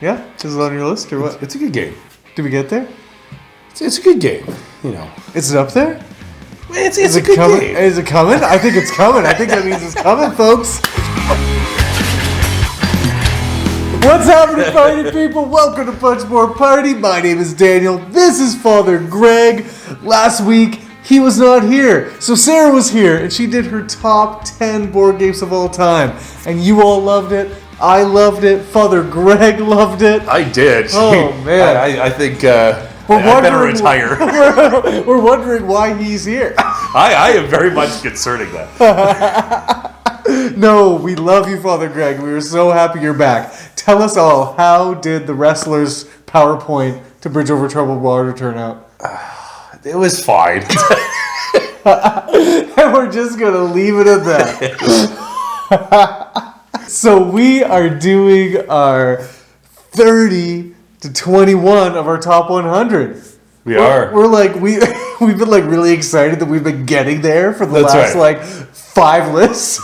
Yeah? Is it on your list or what? It's a good game. Did we get there? It's a good game, you know. Is it up there? It's a good coming? game. Is it coming? I think it's coming. I think that means it's coming, folks. What's happening, party people? Welcome to Punch More Party. My name is Daniel. This is Father Greg. Last week, he was not here. So Sarah was here, and she did her top 10 board games of all time. And you all loved it. I loved it. Father Greg loved it. I did. Oh, man. I think I better retire. We're wondering why he's here. I am very much concerning that. No, we love you, Father Greg. We were so happy you're back. Tell us all, how did the wrestlers' PowerPoint to Bridge Over Troubled Water turn out? It was fine. And we're just going to leave it at that. So we are doing our 30 to 21 of our top 100. We're like, we've been like really excited that we've been getting there for the last like 5 lists.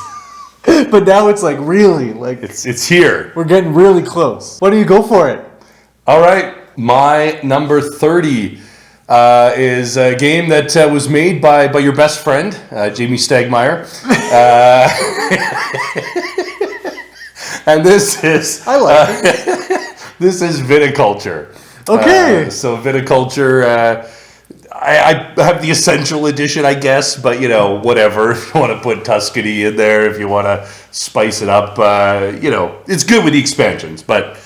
But now it's like really like it's here. We're getting really close. Why don't you go for it? All right, my number 30 is a game that was made by your best friend, Jamie Stegmaier. And this is I like it. This is Viticulture. Okay. So Viticulture. I have the essential edition, I guess, but you know, whatever. If you want to put Tuscany in there, if you want to spice it up, you know, it's good with the expansions. But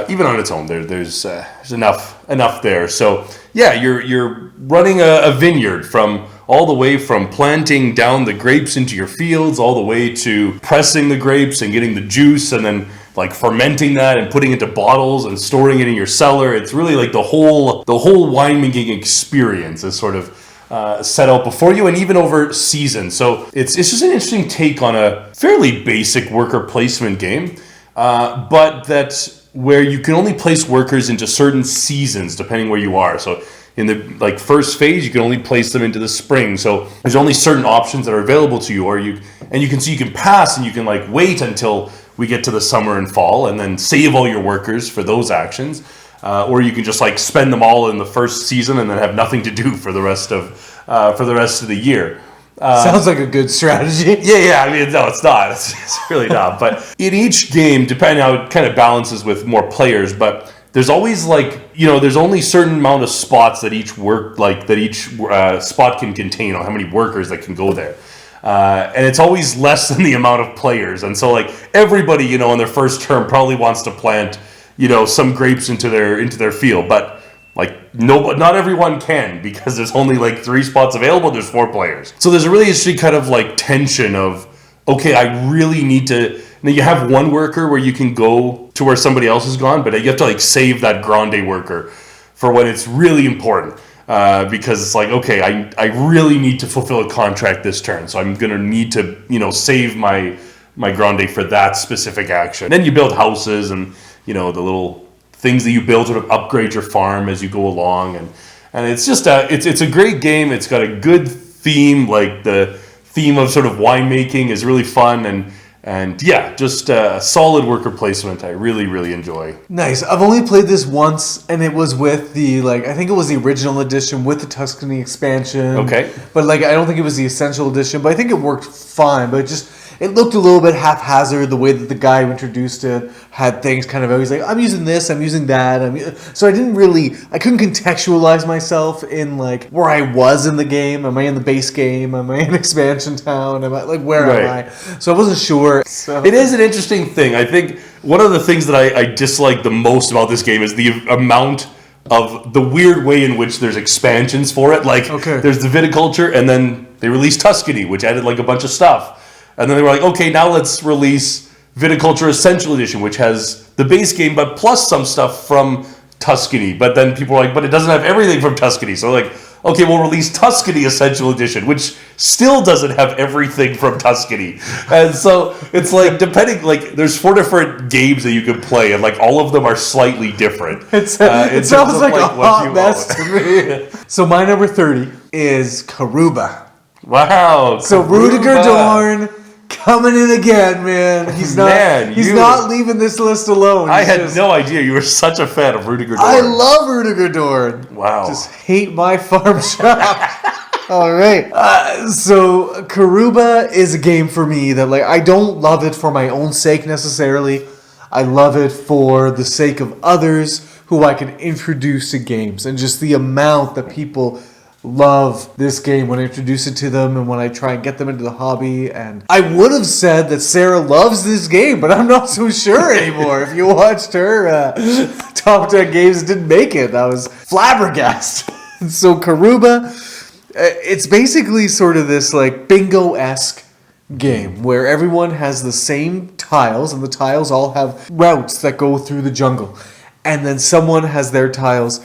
even on its own, there's enough there. So yeah, you're running a vineyard from all the way from planting down the grapes into your fields, all the way to pressing the grapes and getting the juice, and then like fermenting that and putting it into bottles and storing it in your cellar. It's really like the whole winemaking experience is sort of set out before you, and even over seasons. So it's just an interesting take on a fairly basic worker placement game, but that's where you can only place workers into certain seasons depending where you are. So in the first phase, you can only place them into the spring. So there's only certain options that are available to you, you can pass and you can like wait until we get to the summer and fall and then save all your workers for those actions. Or you can just like spend them all in the first season and then have nothing to do for the rest of the year. Sounds like a good strategy. Yeah. I mean, no, it's not. It's really not. But in each game, depending on how it kind of balances with more players, but there's always there's only a certain amount of spots that each spot can contain, or how many workers that can go there. And it's always less than the amount of players. And so like everybody, on their first turn probably wants to plant, some grapes into their field, but not everyone can, because there's only 3 spots available. There's 4 players. So there's a really interesting kind of tension of, okay, I really need to. Now you have one worker where you can go to where somebody else has gone, but you have to save that grande worker for when it's really important. Because it's okay, I really need to fulfill a contract this turn, so I'm gonna need to save my grande for that specific action. Then you build houses and the little things that you build to upgrade your farm as you go along, and it's just it's a great game. It's got a good theme, the theme of sort of winemaking is really fun, and yeah, just a solid worker placement. I really, really enjoy. Nice. I've only played this once, and it was with the I think it was the original edition with the Tuscany expansion. Okay. But I don't think it was the essential edition. But I think it worked fine. But it looked a little bit haphazard, the way that the guy who introduced it had things kind of always I'm using this, I'm using that. So I couldn't contextualize myself in where I was in the game. Am I in the base game? Am I in expansion town? Am I where am I? So I wasn't sure. So. It is an interesting thing. I think one of the things that I dislike the most about this game is the amount of the weird way in which there's expansions for it. There's the Viticulture, and then they released Tuscany, which added a bunch of stuff. And then they were okay, now let's release Viticulture Essential Edition, which has the base game, but plus some stuff from Tuscany. But then people were but it doesn't have everything from Tuscany. So okay, we'll release Tuscany Essential Edition, which still doesn't have everything from Tuscany. And so it's depending, there's 4 different games that you can play, and all of them are slightly different. It sounds like a hot mess to me. So my number 30 is Karuba. Wow. So Rudiger Dorn coming in again, man. He's not. Man, he's not leaving this list alone. I had no idea you were such a fan of Rudiger Dorn. I love Rudiger Dorn. Wow. Just hate my farm shop. All right. So Karuba is a game for me that I don't love it for my own sake necessarily. I love it for the sake of others who I can introduce to games, and just the amount that people love this game when I introduce it to them and when I try and get them into the hobby. And I would have said that Sarah loves this game, but I'm not so sure anymore. If you watched her top 10 games, didn't make it. I was flabbergasted. So Karuba, it's basically sort of this bingo-esque game where everyone has the same tiles, and the tiles all have routes that go through the jungle. And then someone has their tiles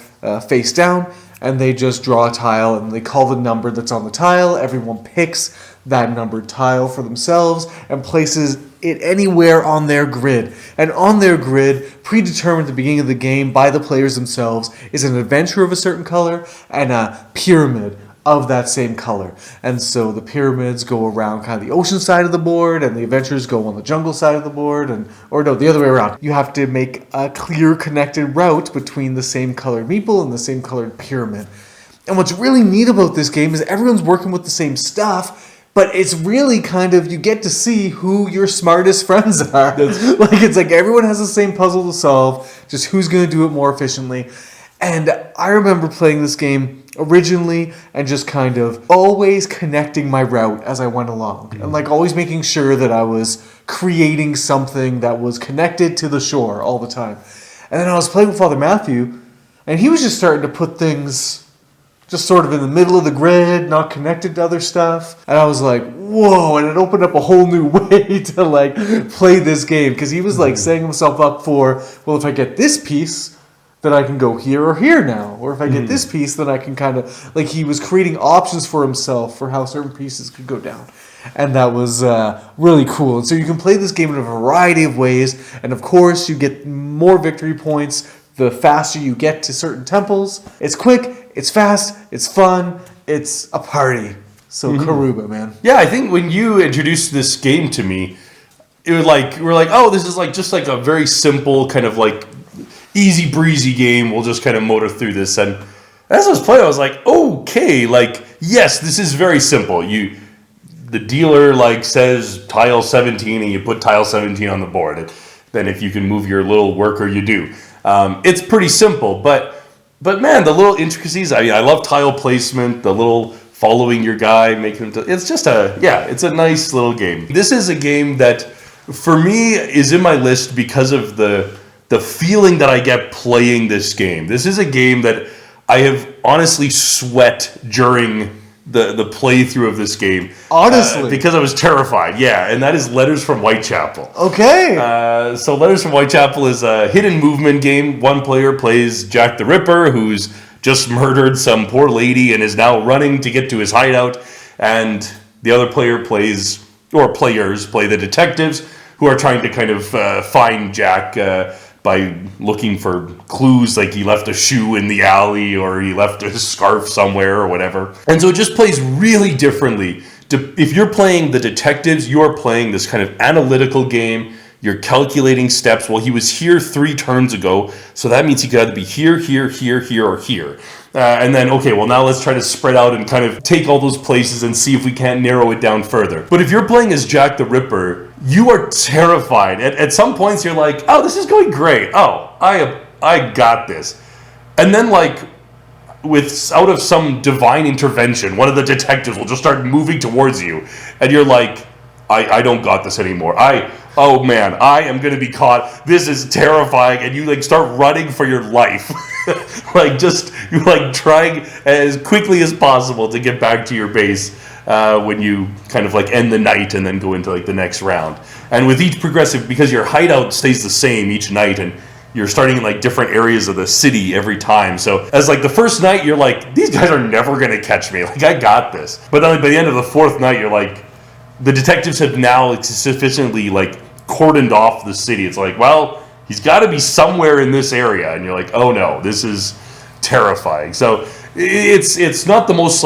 face down, and they just draw a tile, and they call the number that's on the tile. Everyone picks that numbered tile for themselves and places it anywhere on their grid. And on their grid, predetermined at the beginning of the game by the players themselves, is an adventure of a certain color and a pyramid of that same color. And so the pyramids go around kind of the ocean side of the board, and the adventures go on the jungle side of the board, or no, the other way around. You have to make a clear connected route between the same colored meeple and the same colored pyramid. And what's really neat about this game is everyone's working with the same stuff, but it's really kind of, you get to see who your smartest friends are. It's like everyone has the same puzzle to solve, just who's going to do it more efficiently. And I remember playing this game originally and just kind of always connecting my route as I went along. And always making sure that I was creating something that was connected to the shore all the time. And then I was playing with Father Matthew, and he was just starting to put things just sort of in the middle of the grid, not connected to other stuff. And I was like, whoa, and it opened up a whole new way to play this game. Because he was setting himself up for, well, if I get this piece, then I can go here or here now. Or if I get this piece, then I can kind of, he was creating options for himself for how certain pieces could go down. And that was really cool. And so you can play this game in a variety of ways. And of course, you get more victory points the faster you get to certain temples. It's quick, it's fast, it's fun, it's a party. So Karuba, man. Yeah, I think when you introduced this game to me, it was we're oh, this is just a very simple kind of easy breezy game. We'll just kind of motor through this. And as I was playing, I was like, okay, yes, this is very simple. The dealer says tile 17, and you put tile 17 on the board. And then if you can move your little worker, you do. It's pretty simple, but man, the little intricacies. I mean, I love tile placement, the little following your guy, making him. It's just it's a nice little game. This is a game that, for me, is in my list because of the feeling that I get playing this game. This is a game that I have honestly sweat during the playthrough of this game. Honestly? Because I was terrified, yeah. And that is Letters from Whitechapel. Okay. So Letters from Whitechapel is a hidden movement game. One player plays Jack the Ripper, who's just murdered some poor lady and is now running to get to his hideout. And the other player players play the detectives, who are trying to kind of find Jack by looking for clues, he left a shoe in the alley or he left a scarf somewhere or whatever. And so it just plays really differently. If you're playing the detectives, you're playing this kind of analytical game. You're calculating steps. Well, he was here 3 turns ago, so that means he could either be here, here, here, here, or here. And then, okay, well, now let's try to spread out and kind of take all those places and see if we can't narrow it down further. But if you're playing as Jack the Ripper, you are terrified. At some points, you're like, oh, this is going great. Oh, I got this. And then, out of some divine intervention, one of the detectives will just start moving towards you. And you're like, I don't got this anymore. Oh man, I am going to be caught. This is terrifying. And you start running for your life. Trying as quickly as possible to get back to your base when you kind of end the night and then go into the next round. And with each progressive, because your hideout stays the same each night, and you're starting in different areas of the city every time. So as the first night, you're these guys are never going to catch me. I got this. But then by the end of the 4th night, you're the detectives have now sufficiently cordoned off the city. It's well, he's got to be somewhere in this area, and you're oh no, this is terrifying. So it's not the most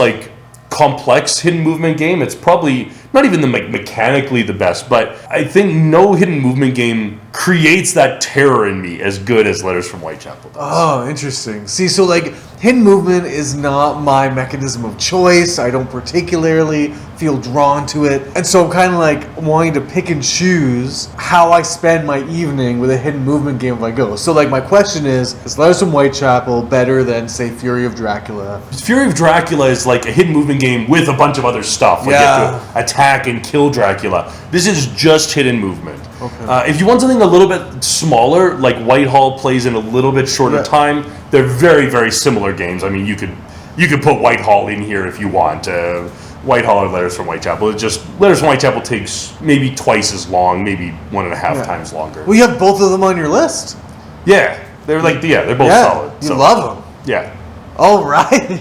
complex hidden movement game. It's probably not even mechanically the best, but I think no hidden movement game creates that terror in me as good as Letters from Whitechapel does. Oh, interesting. See, so like hidden movement is not my mechanism of choice. I don't particularly feel drawn to it. And so I'm kind of like wanting to pick and choose how I spend my evening with a hidden movement game if I go. So like my question is Letters from Whitechapel better than, say, Fury of Dracula? Fury of Dracula is like a hidden movement game with a bunch of other stuff. Like you have to attack and kill Dracula. This is just hidden movement. Okay. If you want something a little bit smaller, like Whitehall plays in a little bit shorter time, they're very, very similar games. I mean, you could put Whitehall in here if you want. Whitehall or Letters from Whitechapel. It's just Letters from Whitechapel takes maybe twice as long, maybe 1.5 times longer. Well, you have both of them on your list. Yeah, they're both solid. You love them. Yeah. All right.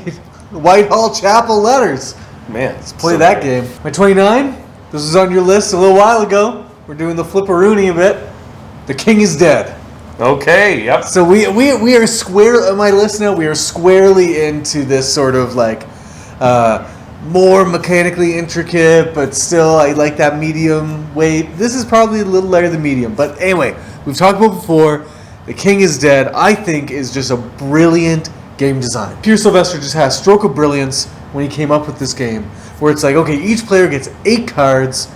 Whitehall Chapel Letters. Man, let's play that game. My 29. This was on your list a little while ago. We're doing the flipperoonie a bit. The King is Dead. Okay, yep. So we are square on my list now. We are squarely into this sort of like more mechanically intricate, but still I like that medium weight. This is probably a little lighter than medium, but anyway, we've talked about before. The King is Dead, I think, is just a brilliant game design. Pierre Sylvester just has stroke of brilliance when he came up with this game, where it's like, okay, each player gets 8 cards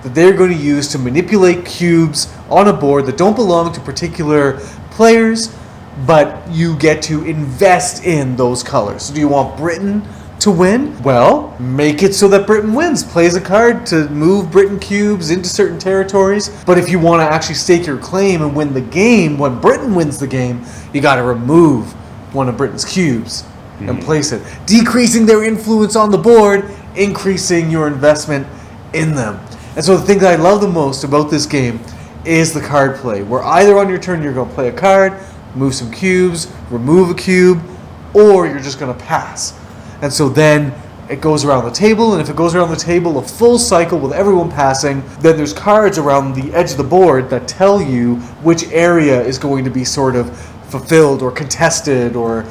that they're going to use to manipulate cubes on a board that don't belong to particular players, but you get to invest in those colors. So do you want Britain to win? Well, make it so that Britain wins. Plays a card to move Britain cubes into certain territories. But if you want to actually stake your claim and win the game, when Britain wins the game, you got to remove one of Britain's cubes and place it, decreasing their influence on the board, increasing your investment in them. And so the thing that I love the most about this game is the card play, where either on your turn you're going to play a card, move some cubes, remove a cube, or you're just going to pass. And so then it goes around the table, and if it goes around the table a full cycle with everyone passing, then there's cards around the edge of the board that tell you which area is going to be sort of fulfilled or contested, or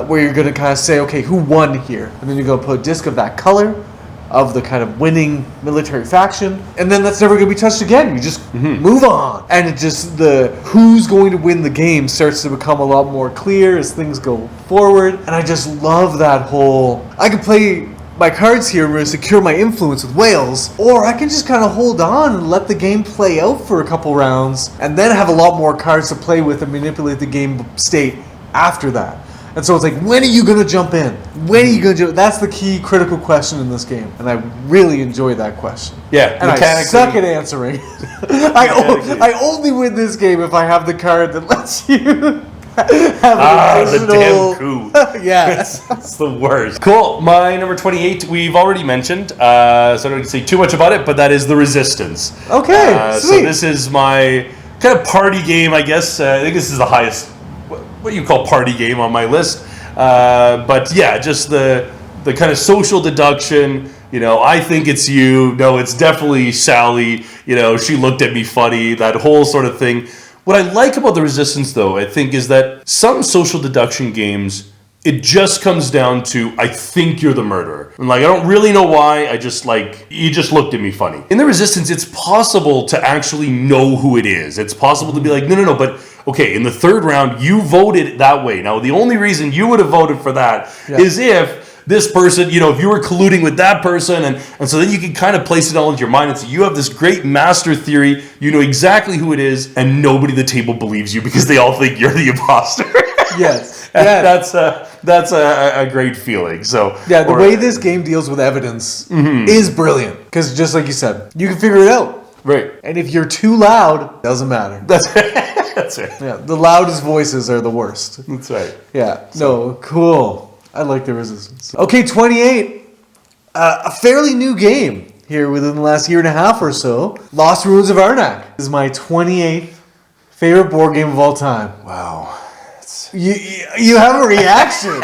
where you're going to kind of say, okay, who won here? And then you're going to put a disc of that color, of the kind of winning military faction, and then that's never going to be touched again. You just move on, and it just the who's going to win the game starts to become a lot more clear as things go forward. And I just love that whole. I can play my cards here and secure my influence with Wales, or I can just kind of hold on and let the game play out for a couple rounds, and then have a lot more cards to play with and manipulate the game state after that. And so it's like, when are you going to jump in? When are you going to jump? That's the key critical question in this game. And I really enjoy that question. Yeah, and I suck at answering. I only win this game if I have the card that lets you have an additional... the damn coup. Yeah. That's the worst. Cool. My number 28, we've already mentioned, so I don't need to say too much about it, but that is The Resistance. Okay, sweet. So this is my kind of party game, I guess. I think this is the highest... what you call party game on my list, but yeah, just the kind of social deduction. You know, I think it's you. No, it's definitely Sally. You know, she looked at me funny. That whole sort of thing. What I like about The Resistance, though, I think, is that some social deduction games, it just comes down to, I think you're the murderer. And like, I don't really know why, I just like, you just looked at me funny. In The Resistance, it's possible to actually know who it is. It's possible to be like, no, but okay, in the third round, you voted that way. Now, the only reason you would have voted for that is if this person, you know, if you were colluding with that person, and so then you can kind of place it all into your mind, and so you have this great master theory, you know exactly who it is, and nobody at the table believes you because they all think you're the imposter. Yes. That's a great feeling. So yeah, the way this game deals with evidence is brilliant, because just like you said, you can figure it out. Right. And if you're too loud, doesn't matter. That's it. Yeah, the loudest voices are the worst. That's right. Yeah. No, cool. I like The Resistance. Okay, 28. A fairly new game here within the last year and a half or so. Lost Ruins of Arnak is my 28th favorite board game of all time. Wow. You have a reaction.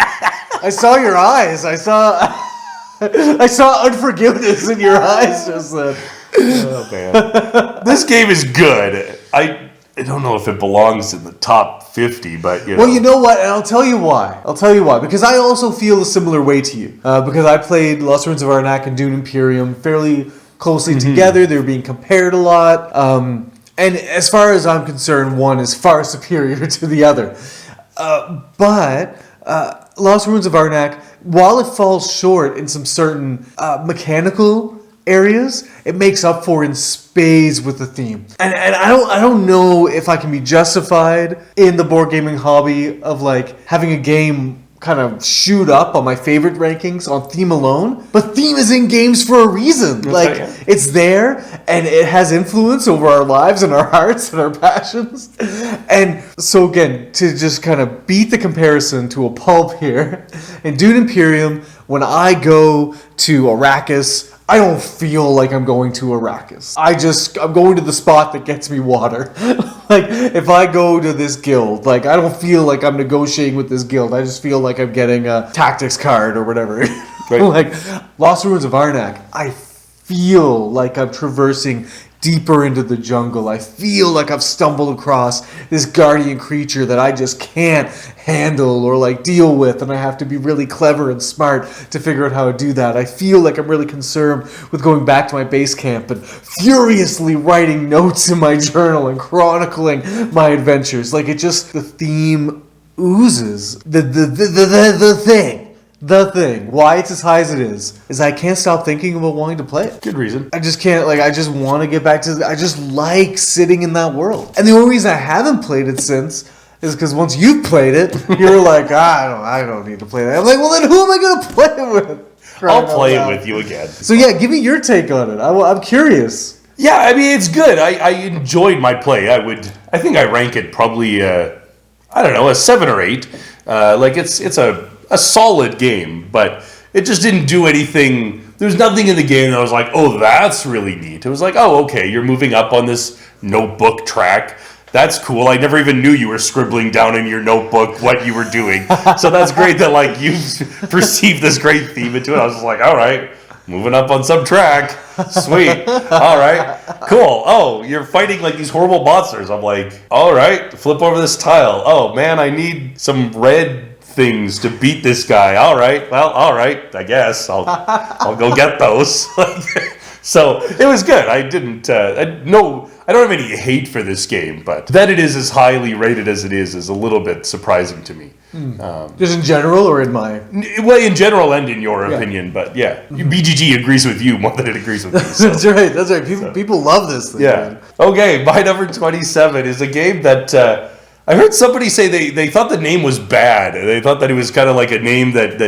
I saw your eyes. I saw unforgiveness in your eyes just then. Oh man. This game is good. I don't know if it belongs in the top 50, but you know. Well, you know what? And I'll tell you why. Because I also feel a similar way to you. Because I played Lost Ruins of Arnak and Dune Imperium fairly closely together. They were being compared a lot. And as far as I'm concerned, one is far superior to the other. But Lost Ruins of Arnak, while it falls short in some certain mechanical areas, it makes up for in spades with the theme. And I don't know if I can be justified in the board gaming hobby of like having a game kind of shoot up on my favorite rankings on theme alone, but theme is in games for a reason. Like, it's there and it has influence over our lives and our hearts and our passions. And so again, to just kind of beat the comparison to a pulp here, in Dune Imperium, when I go to Arrakis, I don't feel like I'm going to Arrakis. I'm going to the spot that gets me water. Like, if I go to this guild, like, I don't feel like I'm negotiating with this guild. I just feel like I'm getting a tactics card or whatever. Right. Like, Lost Ruins of Arnak, I feel like I'm traversing deeper into the jungle. I feel like I've stumbled across this guardian creature that I just can't handle or like deal with, and I have to be really clever and smart to figure out how to do that. I feel like I'm really concerned with going back to my base camp and furiously writing notes in my journal and chronicling my adventures. Like, it just, the theme oozes. The thing, why it's as high as it is I can't stop thinking about wanting to play it. Good reason. I just can't, like, I just want to get back to, I just like sitting in that world. And the only reason I haven't played it since is because once you've played it, you're like, I don't need to play that. I'm like, well, then who am I going to play it with? I'll play it with you again. So yeah, give me your take on it. I'm curious. Yeah, I mean, it's good. I enjoyed my play. I think I rank it probably, I don't know, a 7 or 8. Like, it's a solid game, but it just didn't do anything. There's nothing in the game that was like, oh, that's really neat. It was like, oh, okay, you're moving up on this notebook track. That's cool. I never even knew you were scribbling down in your notebook what you were doing. So that's great that, like, you perceived this great theme into it. I was just like, all right, moving up on some track. Sweet. All right. Cool. Oh, you're fighting like these horrible monsters. I'm like, all right, flip over this tile. Oh, man, I need some red things to beat this guy. All right. Well, all right. I guess I'll go get those. So it was good. I don't have any hate for this game, but that it is as highly rated as it is a little bit surprising to me. Just in general, or in my? Well, in general and in your opinion, but yeah, BGG agrees with you more than it agrees with me. So. That's right. People love this thing. Yeah. Man. Okay, my number 27 is a game that I heard somebody say they thought the name was bad. They thought that it was kind of like a name that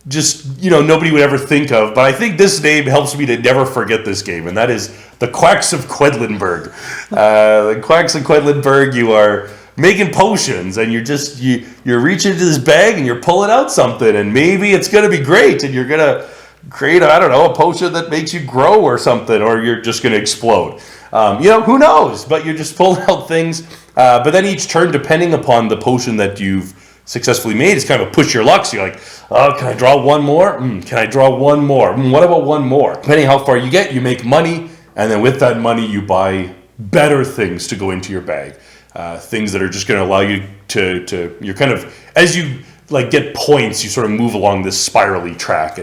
nobody would ever think of. But I think this name helps me to never forget this game, and that is the Quacks of Quedlenberg. The Quacks of Quedlenberg, you are making potions, and you're reaching into this bag and you're pulling out something, and maybe it's going to be great, and you're going to create, a potion that makes you grow or something, or you're just going to explode. Who knows? But you're just pulling out things. But then each turn, depending upon the potion that you've successfully made, is kind of a push your luck. So you're like, oh, can I draw one more? Can I draw one more? What about one more? Depending how far you get, you make money. And then with that money, you buy better things to go into your bag. Things that are just going to allow you to you're kind of, as you like get points, you sort of move along this spirally track.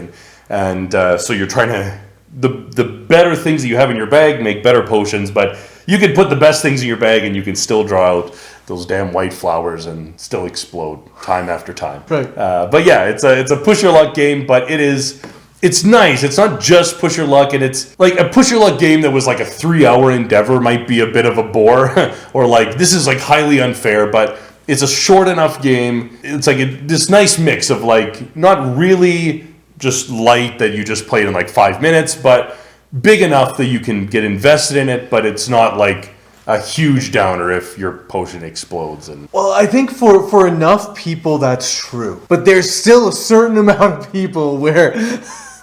And so you're trying to, the better things that you have in your bag make better potions, but you can put the best things in your bag and you can still draw out those damn white flowers and still explode time after time. Right. But yeah, it's a push your luck game, but it's nice. It's not just push your luck, and it's like a push your luck game that was like a 3-hour endeavor might be a bit of a bore, or like this is like highly unfair, but it's a short enough game. It's like this nice mix of like not really just light that you just played in like 5 minutes, but big enough that you can get invested in it, but it's not like a huge downer if your potion explodes. And well, I think for enough people that's true, but there's still a certain amount of people where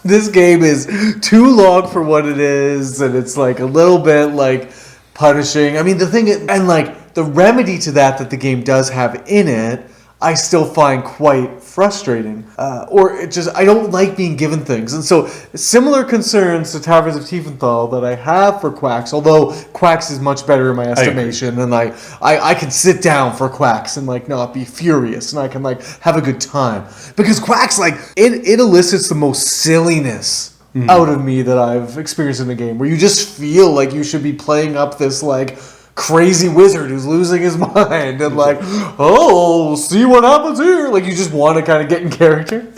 this game is too long for what it is, and it's like a little bit like punishing. I mean, the thing, and like the remedy to that the game does have in it, I still find quite frustrating. Or it just, I don't like being given things. And so similar concerns to Taverns of Tiefenthal that I have for Quacks, although Quacks is much better in my estimation, and I can sit down for Quacks and like not be furious, and I can like have a good time. Because Quacks, like, it elicits the most silliness out of me that I've experienced in a game, where you just feel like you should be playing up this like crazy wizard who's losing his mind and like, oh, see what happens here. Like you just want to kind of get in character.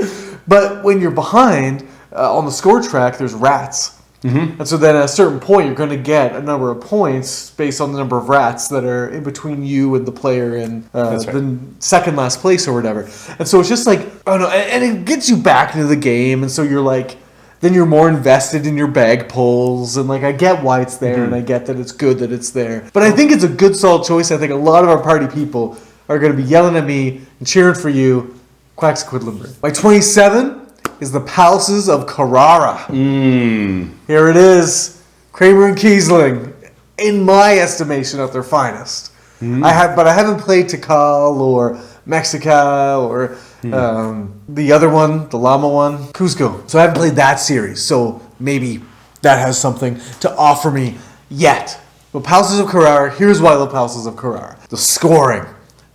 But when you're behind on the score track, there's rats. And so then at a certain point, you're going to get a number of points based on the number of rats that are in between you and the player in the second last place or whatever. And so it's just like, oh no, and it gets you back into the game. And so you're like, then you're more invested in your bag pulls. And like, I get why it's there and I get that it's good that it's there. But I think it's a good, solid choice. I think a lot of our party people are going to be yelling at me and cheering for you. Quacks of Quedlenberg. My 27 is the Palaces of Carrara. Here it is. Kramer and Kiesling, in my estimation, at their finest. But I haven't played Tikal or Mexica or the other one, the llama one, Cusco. So I haven't played that series. So maybe that has something to offer me yet. But Palaces of Carrara, here's why I love Palaces of Carrara. The scoring.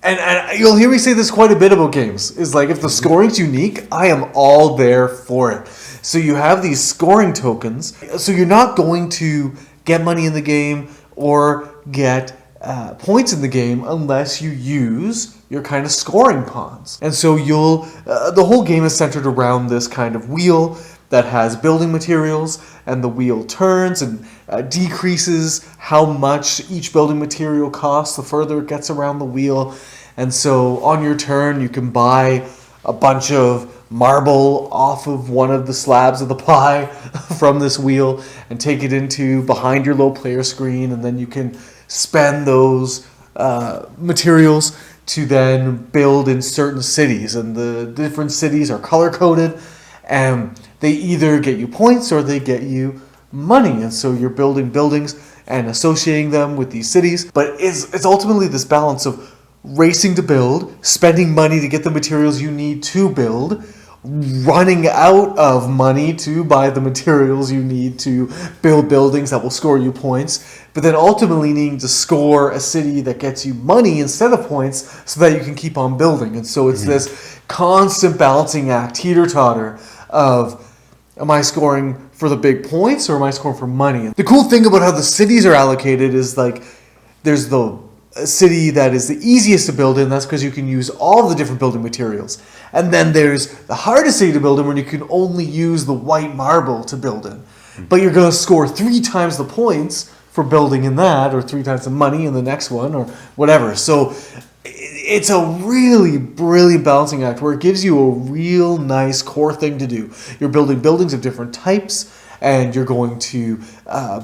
And you'll hear me say this quite a bit about games, is like if the scoring's unique, I am all there for it. So you have these scoring tokens, so you're not going to get money in the game or get points in the game unless you use your kind of scoring pawns. And so the whole game is centered around this kind of wheel that has building materials, and the wheel turns and decreases how much each building material costs the further it gets around the wheel. And so on your turn, you can buy a bunch of marble off of one of the slabs of the pie from this wheel and take it into behind your little player screen, and then you can spend those materials to then build in certain cities. And the different cities are color-coded, and they either get you points or they get you money. And so you're building buildings and associating them with these cities. But it's ultimately this balance of racing to build, spending money to get the materials you need to build, running out of money to buy the materials you need to build buildings that will score you points, but then ultimately needing to score a city that gets you money instead of points so that you can keep on building. And so it's this constant balancing act, teeter-totter of, am I scoring for the big points or am I scoring for money? The cool thing about how the cities are allocated is like there's the city that is the easiest to build in. That's because you can use all the different building materials. And then there's the hardest city to build in when you can only use the white marble to build in. But you're going to score 3 times the points for building in that, or 3 times the money in the next one, or whatever. So it's a really brilliant balancing act where it gives you a real nice core thing to do. You're building buildings of different types, and you're going to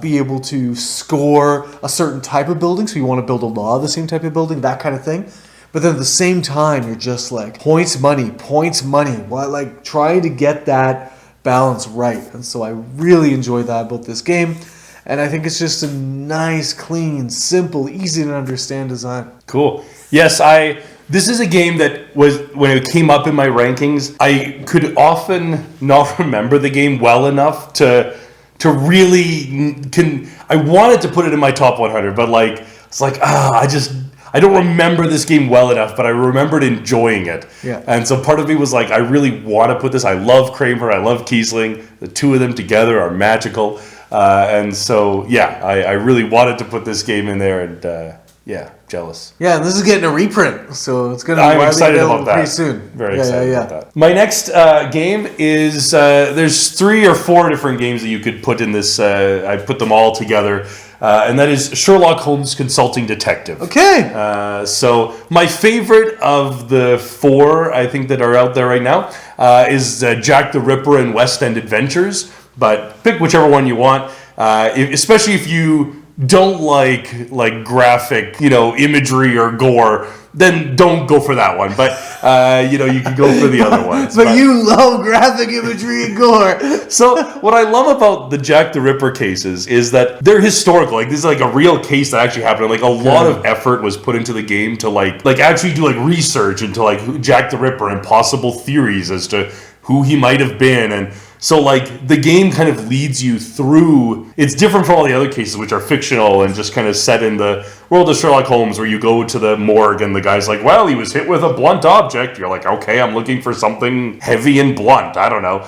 be able to score a certain type of building. So you want to build a lot of the same type of building, that kind of thing. But then at the same time, you're just like, points, money. Well, like trying to get that balance right. And so I really enjoy that about this game. And I think it's just a nice, clean, simple, easy to understand design. Cool. Yes, this is a game that was, when it came up in my rankings, I could often not remember the game well enough to really I wanted to put it in my top 100, but like it's like I don't remember this game well enough, but I remembered enjoying it. Yeah. And so part of me was like, I really want to put this. I love Kramer. I love Kiesling. The two of them together are magical. And so, yeah, I really wanted to put this game in there, and yeah, jealous. Yeah, and this is getting a reprint, so it's going to be I'm excited about that. pretty soon. Very excited about that. My next game is, there's 3 or 4 different games that you could put in this. I put them all together. And that is Sherlock Holmes Consulting Detective. Okay. So my favorite of the 4, I think, that are out there right now is Jack the Ripper and West End Adventures. But pick whichever one you want, especially if you don't like graphic, imagery or gore. Then don't go for that one. But you can go for the other ones. but you love graphic imagery and gore. So what I love about the Jack the Ripper cases is that they're historical. Like this is like a real case that actually happened. Like a lot of effort was put into the game to like actually do research into who Jack the Ripper and possible theories as to who he might have been. And so the game kind of leads you through. It's different from all the other cases, which are fictional and just kind of set in the world of Sherlock Holmes, where you go to the morgue and the guy's like, well, he was hit with a blunt object. You're like, okay, I'm looking for something heavy and blunt. I don't know.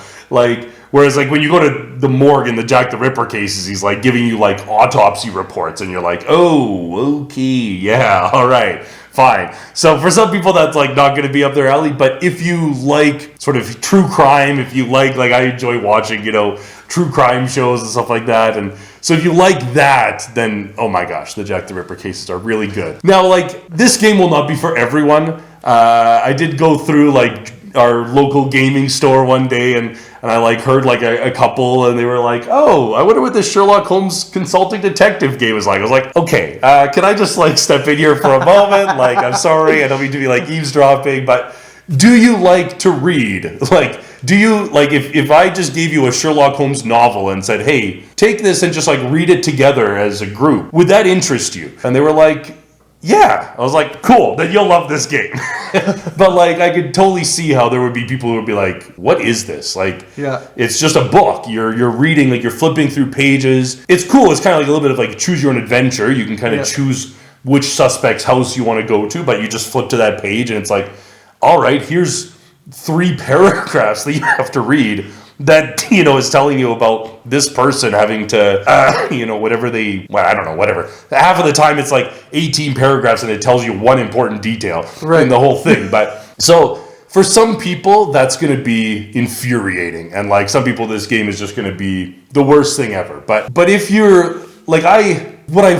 Whereas like when you go to the morgue in the Jack the Ripper cases, he's like giving you like autopsy reports, and you're like, oh, okay, yeah, all right, fine. So for some people, that's like not going to be up their alley. But if you like sort of true crime, if you like I enjoy watching, true crime shows and stuff like that, and so if you like that, then oh my gosh, the Jack the Ripper cases are really good. Now, like this game will not be for everyone. I did go through like our local gaming store one day, and I like heard like a couple, and they were like, oh, I wonder what this Sherlock Holmes consulting detective game is like. I was like, okay, can I just like step in here for a moment? Like, I'm sorry, I don't mean to be like eavesdropping, but do you like to read? Like, do you like if I just gave you a Sherlock Holmes novel and said, hey, take this and just like read it together as a group, would that interest you? And they were like, yeah. I was like, cool, then you'll love this game. But like I could totally see how there would be people who would be like, what is this? Like, Yeah. It's just a book. You're reading, like you're flipping through pages. It's cool. It's kind of like a little bit of like choose your own adventure. You can kind of choose which suspect's house you want to go to, but you just flip to that page and it's like, all right, here's 3 paragraphs that you have to read that, is telling you about this person having to, whatever. Half of the time it's like 18 paragraphs and it tells you one important detail in the whole thing. But so for some people, that's going to be infuriating. And like some people, this game is just going to be the worst thing ever. But if you're like, what I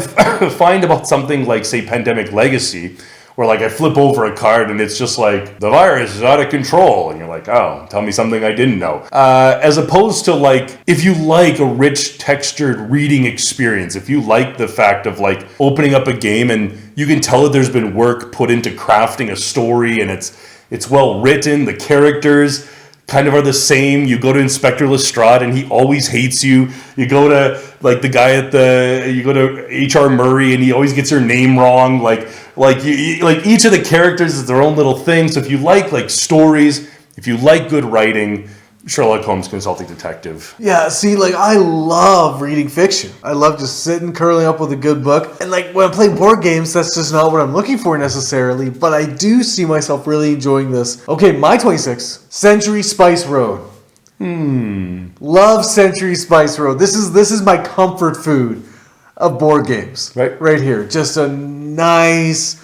find about something like, say, Pandemic Legacy, where like I flip over a card and it's just like the virus is out of control and you're like, oh, tell me something I didn't know, as opposed to like if you like a rich textured reading experience, if you like the fact of like opening up a game and you can tell that there's been work put into crafting a story and it's well written, the characters kind of are the same. You go to Inspector Lestrade and he always hates you. You go to like the guy you go to H.R. Murray and he always gets your name wrong. Like each of the characters is their own little thing. So if you like stories, if you like good writing, Sherlock Holmes Consulting Detective. Yeah, see, like, I love reading fiction. I love just sitting, curling up with a good book. And, like, when I play board games, that's just not what I'm looking for necessarily. But I do see myself really enjoying this. Okay, my 26, Century Spice Road. Love Century Spice Road. This is my comfort food of board games. Right here. Just a nice,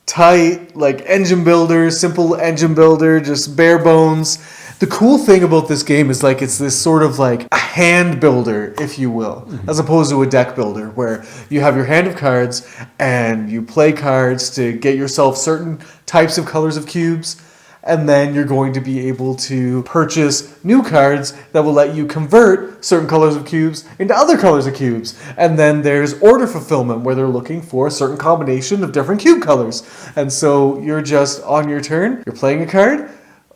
tight, like, engine builder, simple engine builder, just bare bones. The cool thing about this game is like it's this sort of like a hand builder, if you will, as opposed to a deck builder where you have your hand of cards and you play cards to get yourself certain types of colors of cubes, and then you're going to be able to purchase new cards that will let you convert certain colors of cubes into other colors of cubes. And then there's order fulfillment where they're looking for a certain combination of different cube colors. And so you're just on your turn, you're playing a card,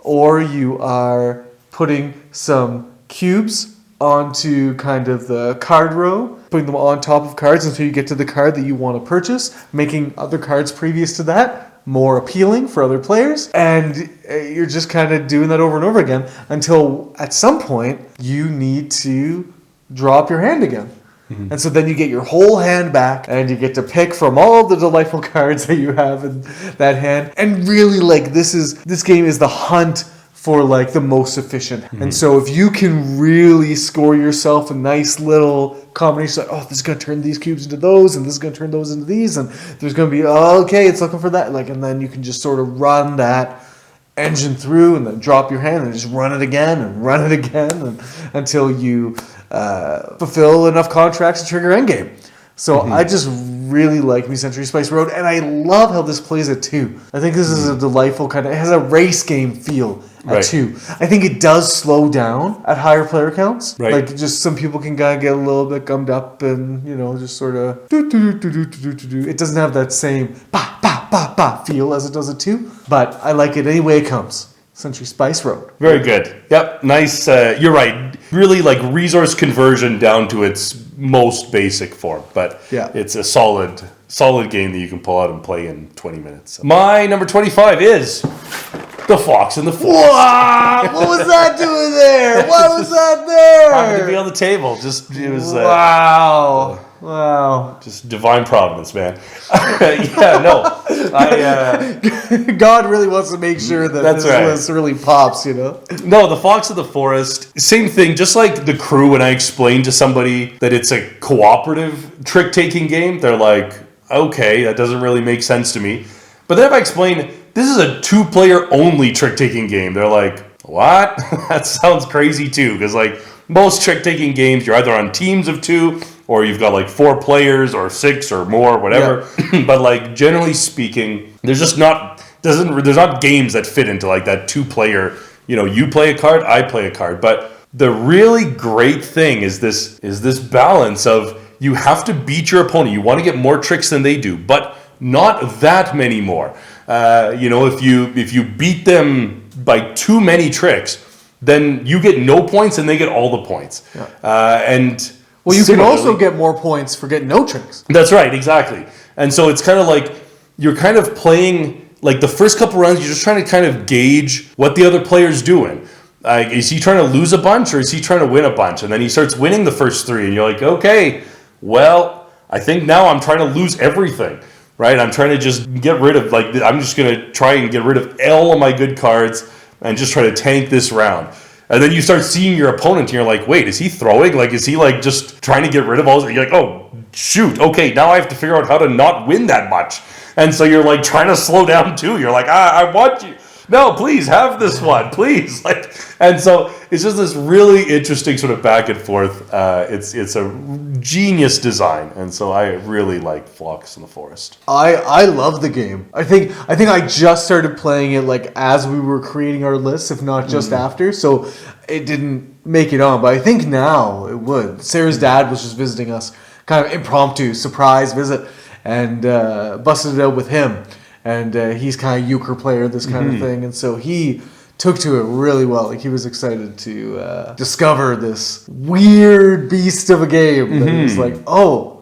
or you are putting some cubes onto kind of the card row, putting them on top of cards until you get to the card that you want to purchase, making other cards previous to that more appealing for other players. And you're just kind of doing that over and over again until at some point you need to draw up your hand again. And so then you get your whole hand back and you get to pick from all the delightful cards that you have in that hand. And really, like, this game is the hunt for like the most efficient. And so if you can really score yourself a nice little combination, like, oh, this is going to turn these cubes into those, and this is going to turn those into these, and there's going to be, okay, it's looking for that. Like, and then you can just sort of run that engine through and then drop your hand and just run it again and until you fulfill enough contracts to trigger endgame. So I just really like me Century Spice Road, and I love how this plays at 2. I think this is a delightful kind of, it has a race game feel at 2. I think it does slow down at higher player counts. Like just some people can kind of get a little bit gummed up and, just sort of it doesn't have that same ba ba ba ba feel as it does at 2, but I like it any way it comes. Century Spice Road. Very good. Yep. Nice. You're right. Really like resource conversion down to its most basic form. But it's a solid game that you can pull out and play in 20 minutes. My number 25 is The Fox and the Forest. Wow! What was that doing there? Why was that there? Happened to be on the table. Just it was. Wow. Wow. Just divine providence, man. Yeah, no. God really wants to make sure that That's this right. list really pops, you know? No, the Fox of the Forest, same thing. Just like the Crew, when I explain to somebody that it's a cooperative trick-taking game, they're like, okay, that doesn't really make sense to me. But then if I explain, this is a 2-player only trick-taking game, they're like, what? That sounds crazy too, because like most trick-taking games, you're either on teams of 2, or you've got like 4 players, or 6, or more, whatever. Yeah. But like generally speaking, there's not games that fit into like that 2-player. You know, you play a card, I play a card. But the really great thing is this balance of you have to beat your opponent. You want to get more tricks than they do, but not that many more. You know, if you beat them by too many tricks, then you get no points and they get all the points. Yeah. Well, you can also get more points for getting no tricks. That's right, exactly. And so it's kind of like you're kind of playing, like the first couple rounds, you're just trying to kind of gauge what the other player's doing. Is he trying to lose a bunch or is he trying to win a bunch? And then he starts winning the first 3 and you're like, okay, well, I think now I'm trying to lose everything, right? I'm trying to just get rid of, like, I'm just going to try and get rid of all of my good cards and just try to tank this round. And then you start seeing your opponent and you're like, wait, is he throwing? Like, is he like just trying to get rid of all this? You're like, oh, shoot. Okay, now I have to figure out how to not win that much. And so you're like trying to slow down too. You're like, I want you. No, please have this one, please. Like, and so it's just this really interesting sort of back and forth. It's a genius design, and so I really like Fox in the Forest. I love the game. I think I just started playing it like as we were creating our lists, if not just after. So it didn't make it on, but I think now it would. Sarah's dad was just visiting us, kind of impromptu surprise visit, and busted it out with him. And he's kind of euchre player, this kind of thing. And so he took to it really well. Like, he was excited to discover this weird beast of a game. That he was like, oh,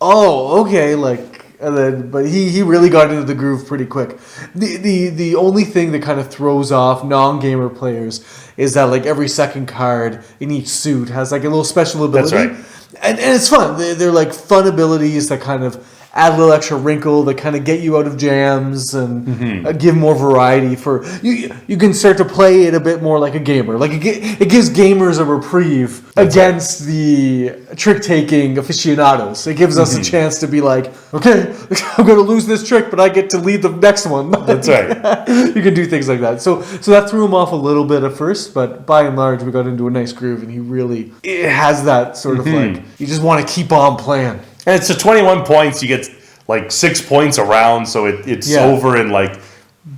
okay. Like, and then, but he really got into the groove pretty quick. The only thing that kind of throws off non-gamer players is that like every second card in each suit has like a little special ability. That's right. And it's fun. They're like fun abilities that kind of add a little extra wrinkle that kind of get you out of jams and give more variety for you. You can start to play it a bit more like a gamer. Like it gives gamers a reprieve against the trick-taking aficionados. It gives us a chance to be like, okay, I'm going to lose this trick, but I get to lead the next one. That's right. You can do things like that. So that threw him off a little bit at first, but by and large, we got into a nice groove, and he really has that sort of like, you just want to keep on playing. And it's 21 points. You get like 6 points a round, so it's over in like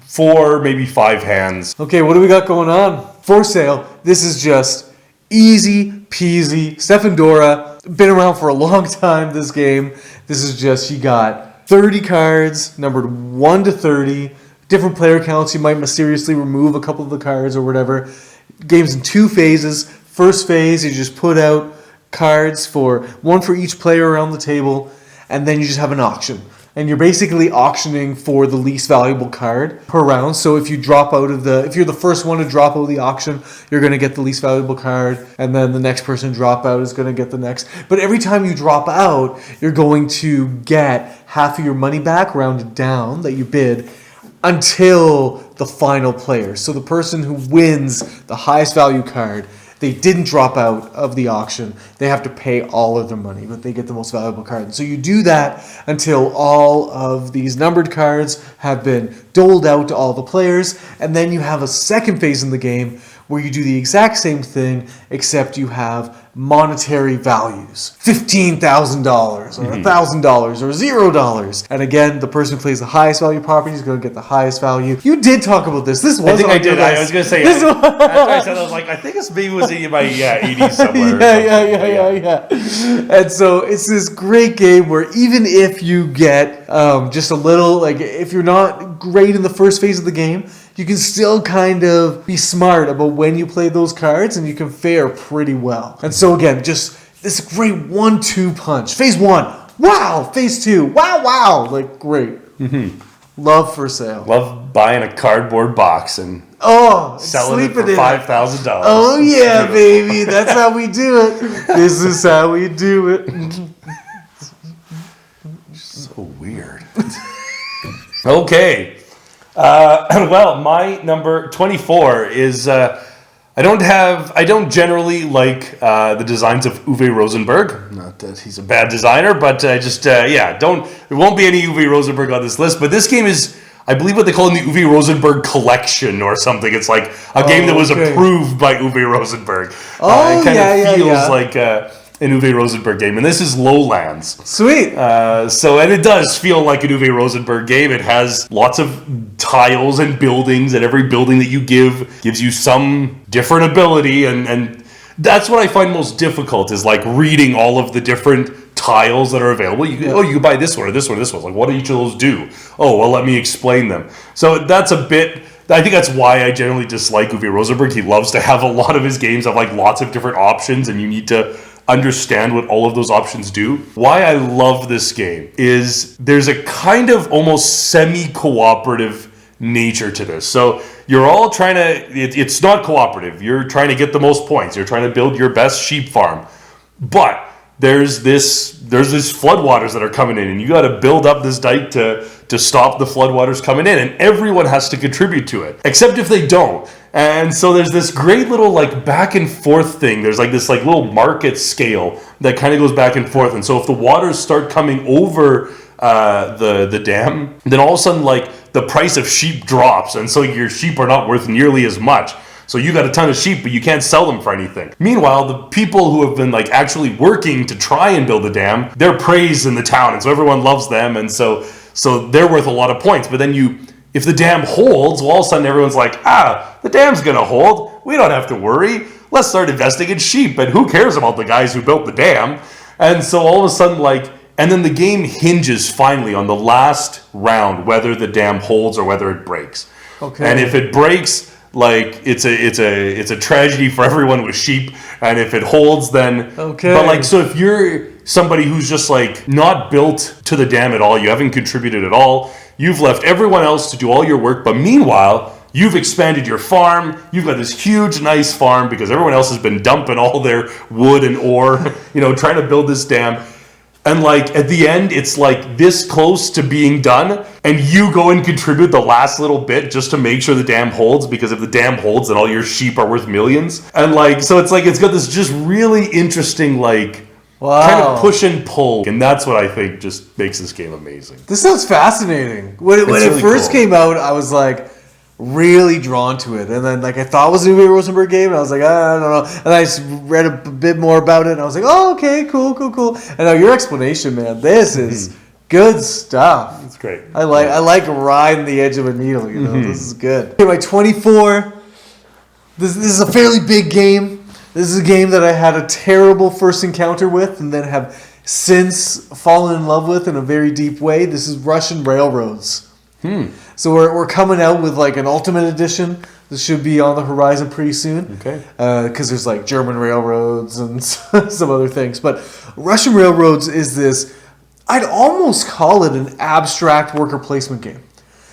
4, maybe 5 hands. Okay, what do we got going on? For sale, this is just easy peasy. Stefan Dora, been around for a long time, this game. This is just, you got 30 cards, numbered 1 to 30. Different player counts. You might mysteriously remove a couple of the cards or whatever. Game's in 2 phases. First phase, you just put out cards one for each player around the table, and then you just have an auction, and you're basically auctioning for the least valuable card per round. So if you're the first one to drop out of the auction, you're going to get the least valuable card, and then the next person to drop out is going to get the next. But every time you drop out, you're going to get half of your money back, rounded down, that you bid, until the final player. So the person who wins the highest value card, they didn't drop out of the auction, they have to pay all of their money, but they get the most valuable card. So you do that until all of these numbered cards have been doled out to all the players, and then you have a second phase in the game where you do the exact same thing, except you have monetary values. $15,000 or $1,000 or $0. And again, the person who plays the highest value property is going to get the highest value. You did talk about this. This was I think I did. I was going to say, after I said, I was like, I think this maybe was in my 80s somewhere. Yeah. And so it's this great game where even if you get just a little, like if you're not great in the first phase of the game, you can still kind of be smart about when you play those cards, and you can fare pretty well. And so again, just this great 1-2 punch. Phase 1, wow. Phase 2, wow. Like, great. Love For Sale. Love buying a cardboard box and selling it for $5,000. Oh yeah, baby. That's how we do it. This is how we do it. Okay. Well, my number 24 is I don't generally like the designs of Uwe Rosenberg. Not that he's a bad designer, but I just there won't be any Uwe Rosenberg on this list. But this game is, I believe, what they call in the Uwe Rosenberg collection or something. It's like a game that was approved by Uwe Rosenberg. It kind of feels like an Uwe Rosenberg game, and this is Lowlands. Sweet. And it does feel like an Uwe Rosenberg game. It has lots of tiles and buildings, and every building that you gives you some different ability, and that's what I find most difficult is like reading all of the different tiles that are available. You can buy this one or this one or this one. Like, what do each of those do? Oh, well, let me explain them. So that's a bit. I think that's why I generally dislike Uwe Rosenberg. He loves to have a lot of his games have like lots of different options, and you need to understand what all of those options do. Why I love this game is there's a kind of almost semi-cooperative nature to this. So you're all trying to, it's not cooperative. You're trying to get the most points. You're trying to build your best sheep farm. But there's these floodwaters that are coming in, and you got to build up this dike to stop the floodwaters coming in, and everyone has to contribute to it, except if they don't. And so there's this great little like back and forth thing. There's like this like little market scale that kind of goes back and forth. And so if the waters start coming over the dam, then all of a sudden like the price of sheep drops, and so your sheep are not worth nearly as much. So you got a ton of sheep, but you can't sell them for anything. Meanwhile, the people who have been like actually working to try and build the dam, they're praised in the town, and so everyone loves them, and so they're worth a lot of points. But then if the dam holds, well, all of a sudden everyone's like, the dam's gonna hold. We don't have to worry. Let's start investing in sheep, and who cares about the guys who built the dam? And so all of a sudden, and then the game hinges finally on the last round, whether the dam holds or whether it breaks. Okay. And if it breaks, like it's a tragedy for everyone with sheep, and if it holds, then But so if you're somebody who's just like not built to the dam at all, you haven't contributed at all, you've left everyone else to do all your work, but meanwhile you've expanded your farm, you've got this huge nice farm because everyone else has been dumping all their wood and ore, trying to build this dam. And like at the end, it's like this close to being done, and you go and contribute the last little bit just to make sure the dam holds, because if the dam holds, then all your sheep are worth millions. And like, so it's like, it's got this just really interesting, like, kind of push and pull. And that's what I think just makes this game amazing. This sounds fascinating. When it first came out, I was like, really drawn to it, and then like I thought it was a Uwe Rosenberg game, and I was like, I don't know, and I just read a bit more about it, and I was like, oh, okay, cool. And now your explanation, man, this is good stuff. It's great. I like riding the edge of a needle. This is good. Okay, my 24. This is a fairly big game. This is a game that I had a terrible first encounter with, and then have since fallen in love with in a very deep way. This is Russian Railroads. So we're coming out with like an Ultimate Edition. This should be on the horizon pretty soon. Okay. Because there's like German railroads and some other things. But Russian Railroads is this, I'd almost call it an abstract worker placement game.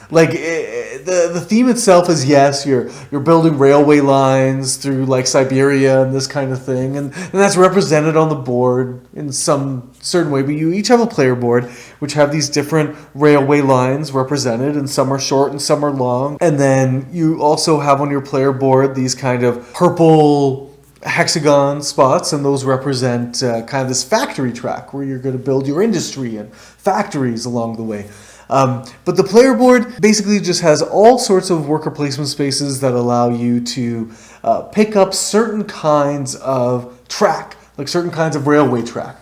Like the theme itself is, yes, you're building railway lines through like Siberia and this kind of thing, and that's represented on the board in some certain way. But you each have a player board which have these different railway lines represented, and some are short and some are long. And then you also have on your player board these kind of purple hexagon spots, and those represent kind of this factory track where you're going to build your industry and factories along the way. But the player board basically just has all sorts of worker placement spaces that allow you to pick up certain kinds of track, like certain kinds of railway track.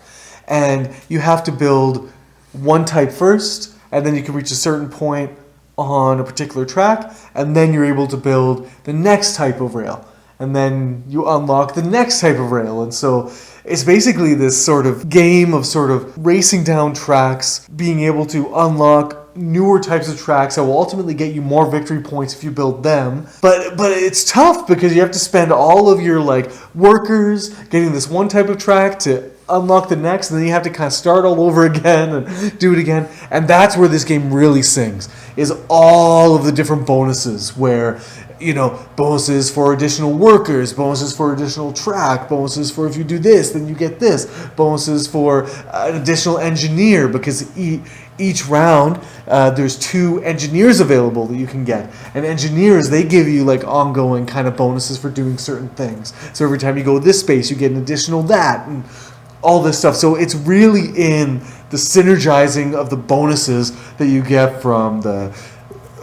And you have to build one type first, and then you can reach a certain point on a particular track, and then you're able to build the next type of rail. And then you unlock the next type of rail. And so it's basically this sort of game of sort of racing down tracks, being able to unlock newer types of tracks that will ultimately get you more victory points if you build them. But it's tough because you have to spend all of your like workers getting this one type of track to unlock the next, and then you have to kind of start all over again and do it again. And that's where this game really sings. is all of the different bonuses where, bonuses for additional workers, bonuses for additional track, bonuses for if you do this, then you get this, bonuses for an additional engineer, because each round there's 2 engineers available that you can get. And engineers, they give you like ongoing kind of bonuses for doing certain things. So every time you go this space, you get an additional that, and all this stuff. So it's really in the synergizing of the bonuses that you get from the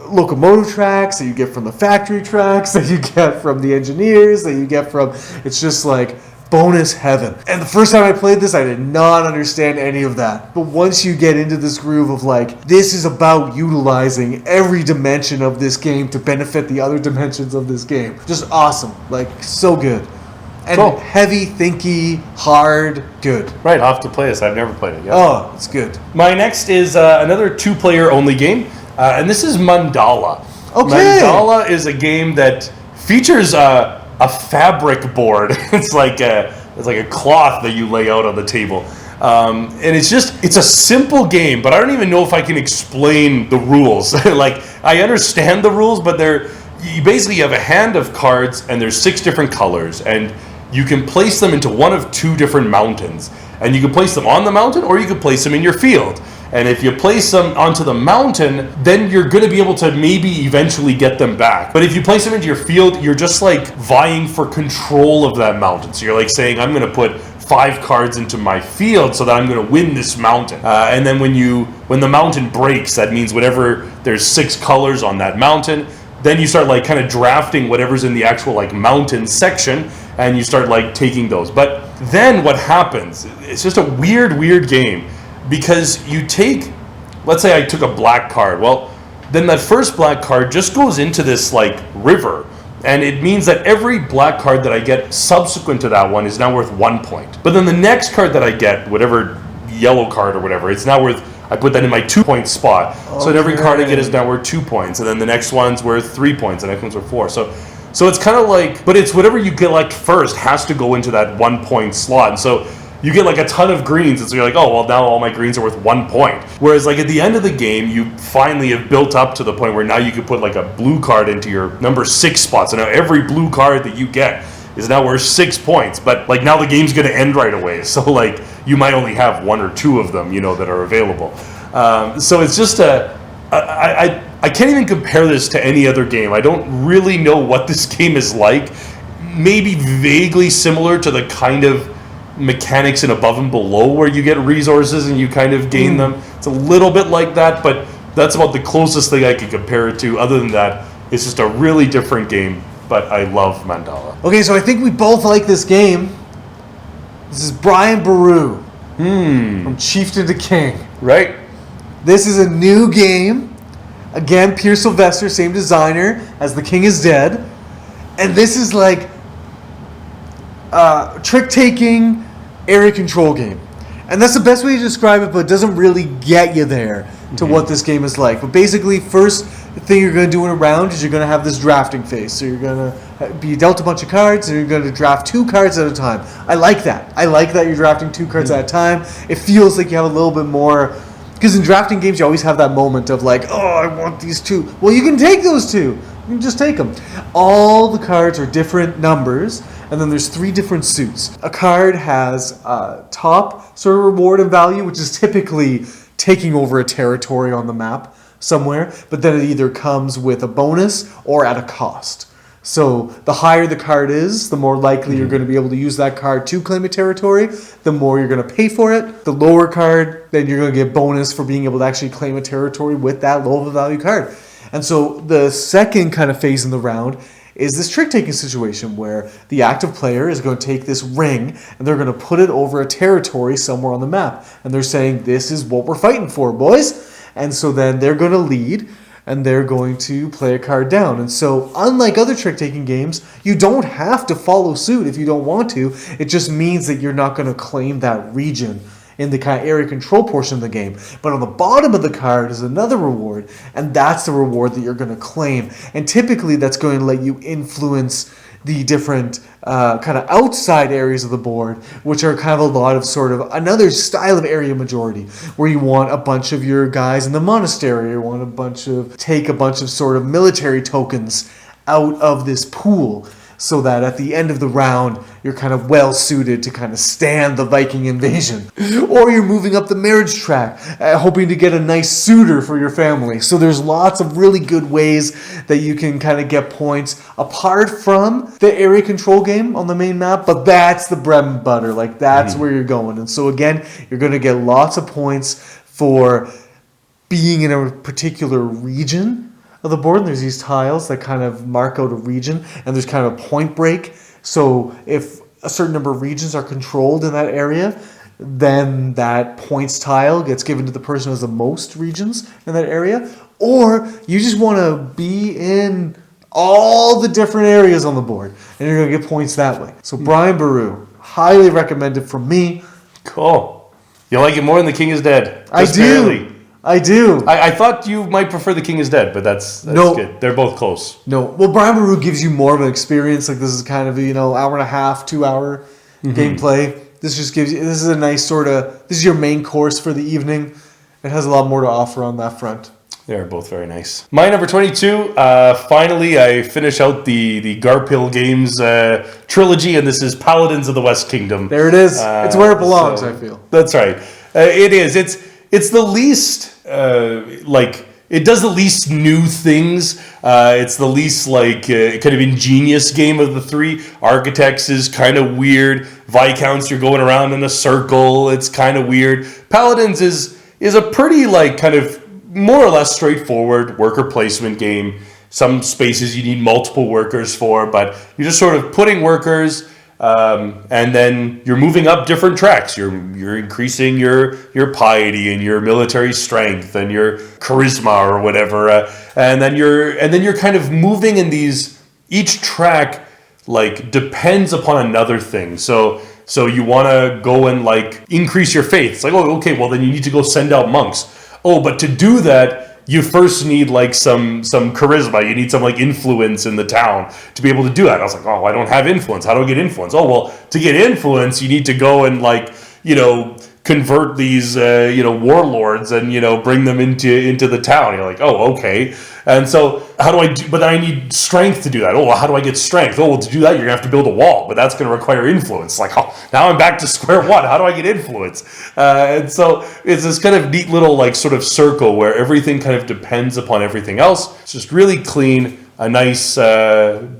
locomotive tracks, that you get from the factory tracks, that you get from the engineers, that you get from, it's just like bonus heaven. And the first time I played this, I did not understand any of that. But once you get into this groove of like, this is about utilizing every dimension of this game to benefit the other dimensions of this game. Just awesome. Like, so good. And cool. Heavy, thinky, hard, good. Right, I'll have to play this. I've never played it yet. Oh, it's good. My next is another 2-player only game, and this is Mandala. Okay. Mandala is a game that features a fabric board. It's like a cloth that you lay out on the table. And it's a simple game, but I don't even know if I can explain the rules. Like, I understand the rules, but you basically have a hand of cards, and there's 6 different colors, and you can place them into one of 2 different mountains. And you can place them on the mountain, or you can place them in your field. And if you place them onto the mountain, then you're going to be able to maybe eventually get them back. But if you place them into your field, you're just like vying for control of that mountain. So you're like saying, I'm going to put 5 cards into my field so that I'm going to win this mountain. And then when the mountain breaks, that means whenever there's 6 colors on that mountain, then you start like kind of drafting whatever's in the actual like mountain section, and you start like taking those. But then what happens, it's just a weird game, because you take, let's say I took a black card. Well, then that first black card just goes into this like river, and it means that every black card that I get subsequent to that one is now worth 1 point. But then the next card that I get, whatever yellow card or whatever, it's now worth, I put that in my 2-point spot. Okay. So every card I get is now worth 2 points, and then the next one's worth 3 points, and the next one's worth 4. So it's kind of like, but it's whatever you collect first has to go into that 1-point slot. And so you get like a ton of greens, and so you're like, oh, well, now all my greens are worth 1 point. Whereas like at the end of the game, you finally have built up to the point where now you can put like a blue card into your number 6 spot. So now every blue card that you get is now worth 6 points. But like now the game's going to end right away. So like you might only have 1 or 2 of them, that are available. So it's just I can't even compare this to any other game. I don't really know what this game is like. Maybe vaguely similar to the kind of mechanics in Above and Below, where you get resources and you kind of gain them. It's a little bit like that, but that's about the closest thing I could compare it to. Other than that, it's just a really different game, but I love Mandala. Okay, so I think we both like this game. This is Brian Boru from Chieftain to King. Right. This is a new game. Again, Pierre Sylvester, same designer as The King is Dead. And this is like trick-taking area control game. And that's the best way to describe it, but it doesn't really get you there to what this game is like. But basically, first thing you're going to do in a round is you're going to have this drafting phase. So you're going to be dealt a bunch of cards, and you're going to draft 2 cards at a time. I like that. I like that you're drafting 2 cards at a time. It feels like you have a little bit more... Because in drafting games, you always have that moment of like, oh, I want these 2. Well, you can take those 2. You can just take them. All the cards are different numbers, and then there's 3 different suits. A card has top sort of reward and value, which is typically taking over a territory on the map somewhere, but then it either comes with a bonus or at a cost. So the higher the card is, the more likely you're going to be able to use that card to claim a territory, the more you're going to pay for it. The lower card, then you're going to get bonus for being able to actually claim a territory with that low of a value card. And so the second kind of phase in the round is this trick-taking situation where the active player is going to take this ring and they're going to put it over a territory somewhere on the map. And they're saying, this is what we're fighting for, boys. And so then they're going to lead, and they're going to play a card down. And so, unlike other trick-taking games, you don't have to follow suit if you don't want to. It just means that you're not going to claim that region in the kind of area control portion of the game. But on the bottom of the card is another reward, and that's the reward that you're going to claim. And typically, that's going to let you influence the different kind of outside areas of the board, which are kind of a lot of sort of another style of area majority, where you want a bunch of your guys in the monastery, you want take a bunch of sort of military tokens out of this pool, so that at the end of the round, you're kind of well suited to kind of stand the Viking invasion. Or you're moving up the marriage track, hoping to get a nice suitor for your family. So there's lots of really good ways that you can kind of get points apart from the area control game on the main map, but that's the bread and butter. Like, that's where you're going. And so again, you're going to get lots of points for being in a particular region of the board. And there's these tiles that kind of mark out a region, and there's kind of a point break. So if a certain number of regions are controlled in that area, then that points tile gets given to the person who has the most regions in that area. Or you just want to be in all the different areas on the board, and you're going to get points that way. So Brian Boru, highly recommended from me. Cool. You like it more than The King is Dead? I do. I do. I thought you might prefer The King is Dead, but that's good. They're both close. No. Well, Brian Boru gives you more of an experience. Like, this is kind of a, hour and a half, 2 hour gameplay. This just gives you, this is a nice sort of, this is your main course for the evening. It has a lot more to offer on that front. They're both very nice. My number 22, finally I finish out the Garphill Games trilogy, and this is Paladins of the West Kingdom. There it is. It's where it belongs, I feel. That's right. It is. It's the least, it does the least new things. It's the least, kind of ingenious game of the three. Architects is kind of weird. Viscounts, you're going around in a circle. It's kind of weird. Paladins is a pretty, kind of more or less straightforward worker placement game. Some spaces you need multiple workers for, but you're just sort of putting workers, and then you're moving up different tracks. You're increasing your piety and your military strength and your charisma or whatever, and then you're kind of moving in these. Each track depends upon another thing. So you want to go and increase your faith. It's okay, well then you need to go send out monks. Oh, but to do that, you first need some charisma. You need some influence in the town to be able to do that. I was I don't have influence. How do I get influence? Oh, well, to get influence, you need to go and convert these warlords and bring them into the town. You're okay. And so how do I do? But I need strength to do that. Oh, well, how do I get strength? Oh, well, to do that you're gonna have to build a wall, but that's gonna require influence. Now I'm back to square one. How do I get influence? And so it's this kind of neat little sort of circle where everything kind of depends upon everything else. It's just really clean. A nice,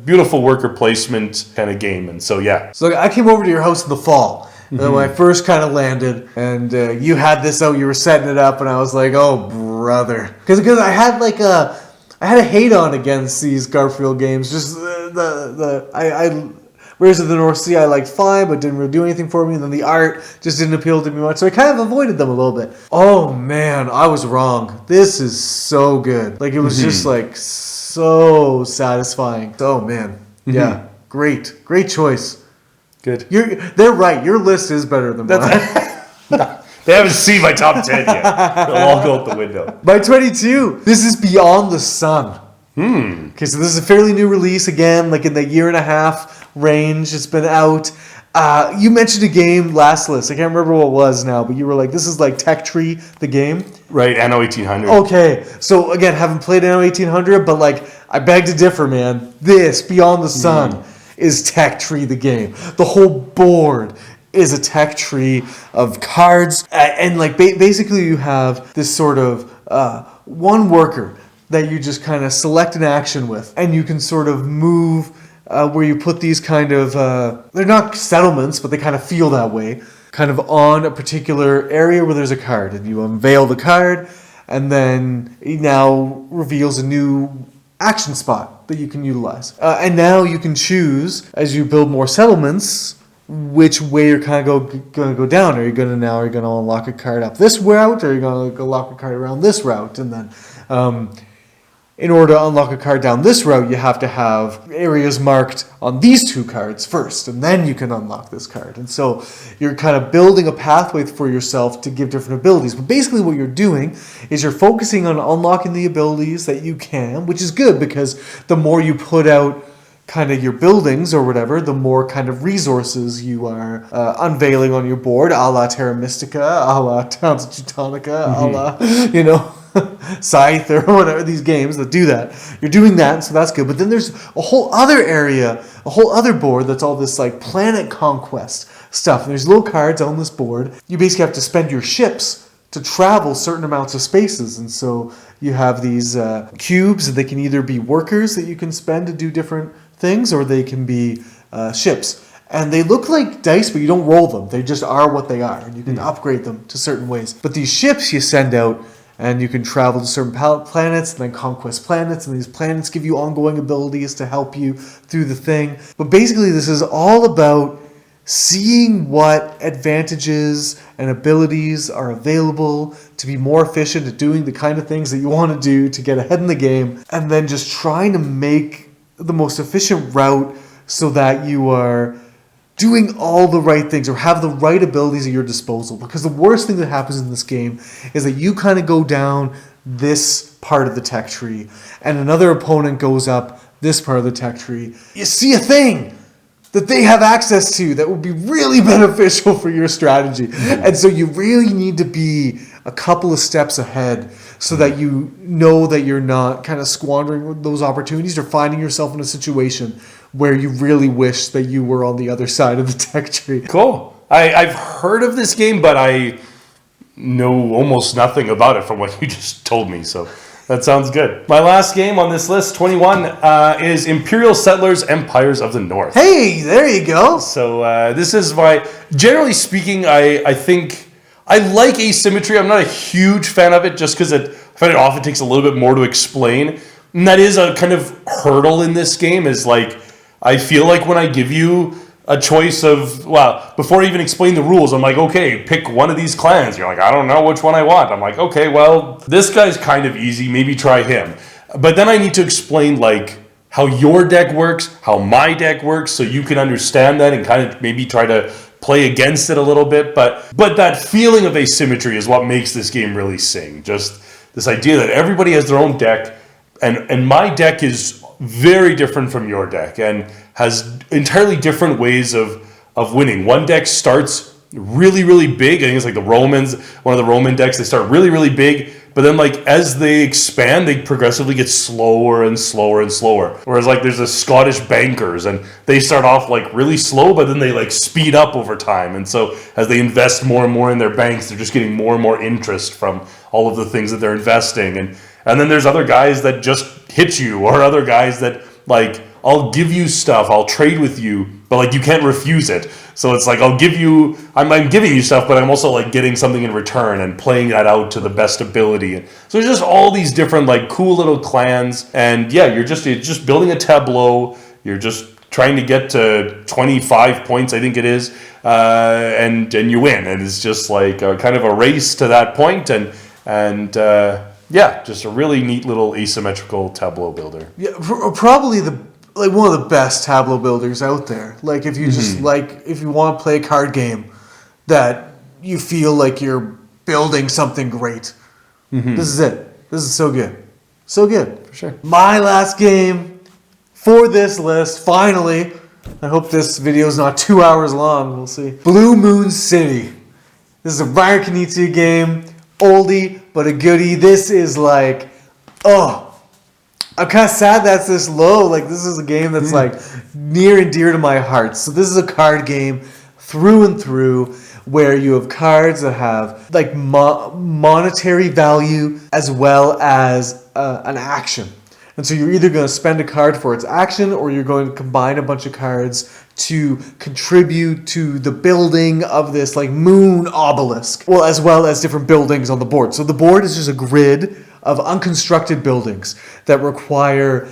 beautiful worker placement kind of game. And so, yeah. So I came over to your house in the fall. When I first kind of landed, and you had this out, you were setting it up, and I was like, oh, brother. Because I had I had a hate-on against these Garphill games. Just Raiders of the North Sea I liked fine, but didn't really do anything for me. And then the art just didn't appeal to me much. So I kind of avoided them a little bit. Oh, man, I was wrong. This is so good. It was just so satisfying. Oh, man. Yeah, great choice. Good. They're right. Your list is better than mine. They haven't seen my top 10 yet. They'll all go out the window. My 22. This is Beyond the Sun. Okay, so this is a fairly new release. Again, in the year and a half range. It's been out. You mentioned a game last list. I can't remember what it was now, but you were like, this is Tech Tree, the game. Right, Anno 1800. Okay, so again, haven't played Anno 1800, but I beg to differ, man. This, Beyond the Sun, is Tech Tree, the game. The whole board is a tech tree of cards, and basically you have this sort of one worker that you just kind of select an action with, and you can sort of move where you put these kind of they're not settlements, but they kind of feel that way, kind of on a particular area where there's a card, and you unveil the card, and then it now reveals a new action spot that you can utilize. And now you can choose, as you build more settlements, which way you're kind of going to go down. Are you going to unlock a card up this route, or are you going to unlock a card around this route? And then in order to unlock a card down this route, you have to have areas marked on these two cards first, and then you can unlock this card. And so you're kind of building a pathway for yourself to give different abilities. But basically what you're doing is you're focusing on unlocking the abilities that you can, which is good because the more you put out kind of your buildings or whatever, the more kind of resources you are unveiling on your board, a la Terra Mystica, a la Towns of Teutonica, a la, Scythe or whatever, these games that do that. You're doing that, so that's good. But then there's a whole other area, a whole other board that's all this like planet conquest stuff. And there's little cards on this board. You basically have to spend your ships to travel certain amounts of spaces. And so you have these cubes, and they can either be workers that you can spend to do different things, or they can be ships. And they look like dice, but you don't roll them. They just are what they are, and you can upgrade them to certain ways. But these ships you send out, and you can travel to certain planets, and then conquest planets, and these planets give you ongoing abilities to help you through the thing. But basically, this is all about seeing what advantages and abilities are available to be more efficient at doing the kind of things that you want to do to get ahead in the game, and then just trying to make the most efficient route so that you are doing all the right things or have the right abilities at your disposal. Because the worst thing that happens in this game is that you kind of go down this part of the tech tree and another opponent goes up this part of the tech tree. You see a thing that they have access to that would be really beneficial for your strategy. And so you really need to be a couple of steps ahead so that you know that you're not kind of squandering those opportunities or finding yourself in a situation where you really wish that you were on the other side of the tech tree. Cool. I've heard of this game, but I know almost nothing about it from what you just told me, so that sounds good. My last game on this list, 21, is Imperial Settlers Empires of the North. Hey, there you go. So this is generally speaking, I think I like asymmetry. I'm not a huge fan of it just because I find it often takes a little bit more to explain. And that is a kind of hurdle in this game, is like, I feel like when I give you a choice of, before I even explain the rules, I'm like, okay, pick one of these clans. You're like, I don't know which one I want. I'm like, okay, well, this guy's kind of easy. Maybe try him. But then I need to explain, like, how your deck works, how my deck works, so you can understand that and kind of maybe try to play against it a little bit. But that feeling of asymmetry is what makes this game really sing. Just this idea that everybody has their own deck, and my deck is very different from your deck and has entirely different ways of winning. One deck starts really, really big. I think it's like the Romans, one of the Roman decks, they start really, really big, but then like as they expand, they progressively get slower and slower and slower. Whereas like there's the Scottish bankers, and they start off like really slow, but then they like speed up over time. And so as they invest more and more in their banks, they're just getting more and more interest from all of the things that they're investing. And then there's other guys that just hit you, or other guys that like, I'll give you stuff, I'll trade with you, but like you can't refuse it. So it's like I'm giving you stuff, but I'm also like getting something in return and playing that out to the best ability. And so there's just all these different like cool little clans, and yeah, you're just building a tableau. You're just trying to get to 25 points, I think it is, and you win. And it's just like kind of a race to that point, and yeah, just a really neat little asymmetrical tableau builder. Yeah, probably one of the best tableau builders out there. Like if you just if you want to play a card game that you feel like you're building something great, this is it. This is so good, so good For sure. My last game for this list, finally. I hope this video is not 2 hours long. We'll see. Blue Moon City. This is a Ryan Knizia game. Oldie, but a goodie. This is like, I'm kind of sad that's this low. Like, this is a game that's like near and dear to my heart. So this is a card game through and through, where you have cards that have like monetary value as well as an action. And so you're either going to spend a card for its action, or you're going to combine a bunch of cards to contribute to the building of this like moon obelisk, well, as well as different buildings on the board. So the board is just a grid of unconstructed buildings that require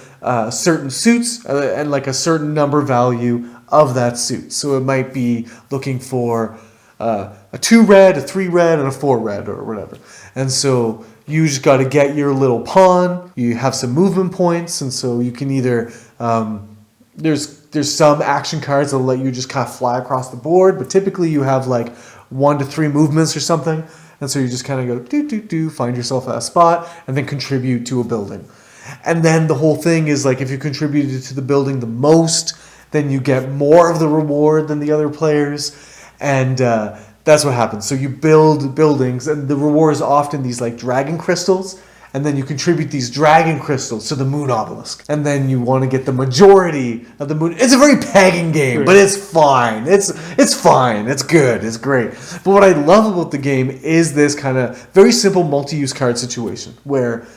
certain suits and like a certain number value of that suit. So it might be looking for a 2 red, a 3 red, and a 4 red, or whatever. And so you just got to get your little pawn. You have some movement points, and so you can either there's some action cards that'll let you just kind of fly across the board, but typically you have like 1 to 3 movements or something, and so you just kind of go do, find yourself at a spot, and then contribute to a building. And then the whole thing is like if you contributed to the building the most, then you get more of the reward than the other players. And that's what happens. So you build buildings, and the reward is often these like dragon crystals. And then you contribute these dragon crystals to the moon obelisk. And then you want to get the majority of the moon. It's a very pagan game, but it's fine. It's fine. It's good. It's great. But what I love about the game is this kind of very simple multi-use card situation where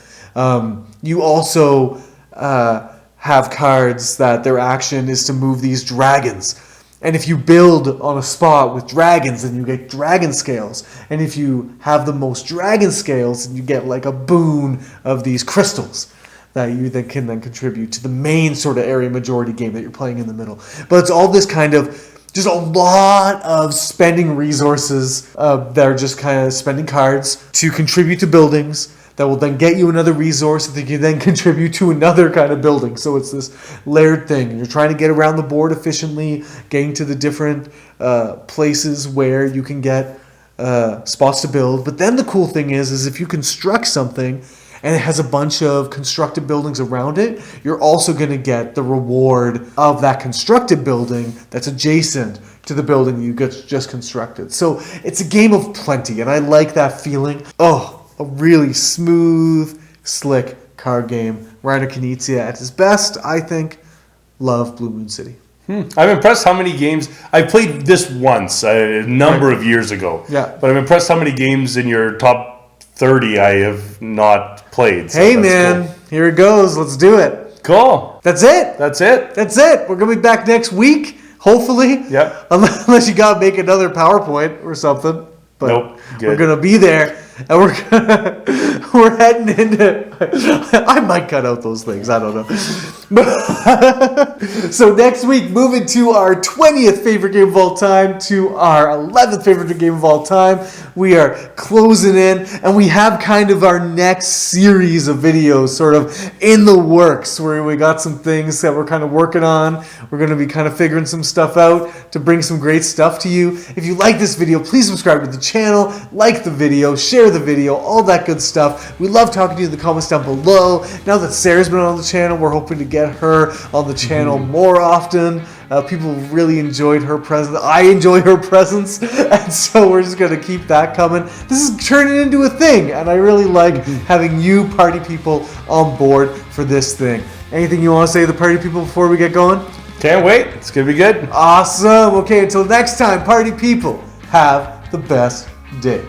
you also have cards that their action is to move these dragons. And if you build on a spot with dragons, then you get dragon scales. And if you have the most dragon scales, then you get like a boon of these crystals that you then can then contribute to the main sort of area majority game that you're playing in the middle. But it's all this kind of, just a lot of spending resources that are just kind of spending cards to contribute to buildings that will then get you another resource that you can then contribute to another kind of building. So it's this layered thing. You're trying to get around the board efficiently, getting to the different places where you can get spots to build. But then the cool thing is if you construct something and it has a bunch of constructed buildings around it, you're also going to get the reward of that constructed building that's adjacent to the building you just constructed. So it's a game of plenty, and I like that feeling. A really smooth, slick card game. Reiner Knizia at his best, I think. Love Blue Moon City. I'm impressed how many games... I played this once, a number of years ago. Yeah. But I'm impressed how many games in your top 30 I have not played. So hey, man. Cool. Here it goes. Let's do it. Cool. That's it. That's it. That's it. We're going to be back next week, hopefully. Yep. Unless you got to make another PowerPoint or something. But nope. Good. We're going to be there. And we're heading into... I might cut out those things. I don't know. So next week, moving to our 20th favorite game of all time to our 11th favorite game of all time. We are closing in, and we have kind of our next series of videos sort of in the works where we got some things that we're kind of working on. We're going to be kind of figuring some stuff out to bring some great stuff to you. If you like this video, please subscribe to the channel, like the video, share the video, all that good stuff. We love talking to you in the comments down below. Now that Sarah's been on the channel, we're hoping to get her on the channel more often. People really enjoyed her presence. I enjoy her presence, and so we're just going to keep that coming. This is turning into a thing, and I really like having you party people on board for this thing. Anything you want to say to the party people before we get going? Can't wait. It's going to be good. Awesome. Okay, until next time, party people, have the best day.